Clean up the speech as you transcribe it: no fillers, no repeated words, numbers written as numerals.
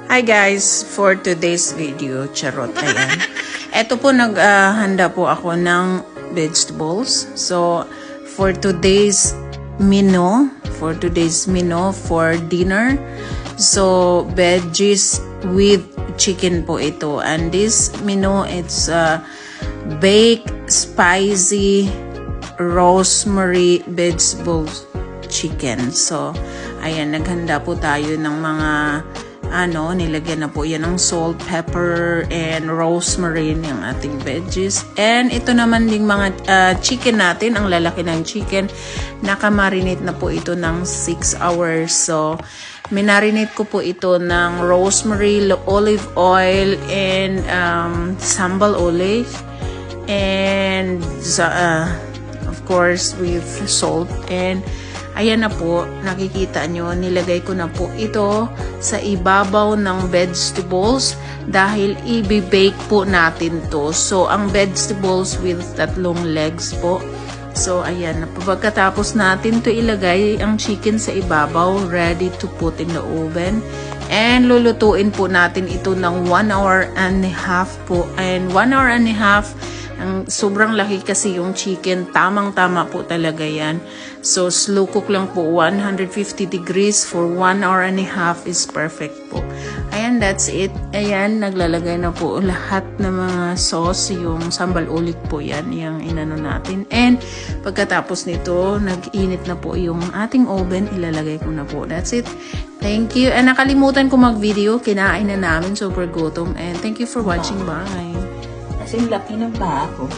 Hi guys, for today's video, charot, ayan. Eto po, naghanda po ako ng vegetables. So, for today's menu for dinner, so veggies with chicken po ito. And this menu, it's baked, spicy, rosemary vegetables chicken. So, ayan, naghanda po tayo ng mga nilagyan na po yan ng salt, pepper, and rosemary yung ating veggies. And ito naman ding mga chicken natin, ang lalaki ng chicken, nakamarinate na po ito ng 6 hours. So, minarinate ko po ito ng rosemary, olive oil, and sambal olive. And, of course, with salt. And, ayan na po, nakikita nyo, nilagay ko na po ito sa ibabaw ng vegetables dahil i-bake po natin to. So, ang vegetables with 3 legs po. So, ayan na po. Pagkatapos natin to ilagay ang chicken sa ibabaw, ready to put in the oven. And lulutuin po natin ito ng 1 hour and a half po. And 1 hour and a half, ang sobrang laki kasi yung chicken, tamang-tama po talaga yan. So, slow cook lang po, 150 degrees for 1 hour and a half is perfect po. Ayan, that's it. Ayan, naglalagay na po lahat ng mga sauce, yung sambal ulit po yan, yung inano natin. And, pagkatapos nito, nag-init na po yung ating oven, ilalagay ko na po. That's it. Thank you. And nakalimutan ko mag-video, kinain na namin, super gutom. And thank you for watching. Bye! Kasing laki ng paa ko.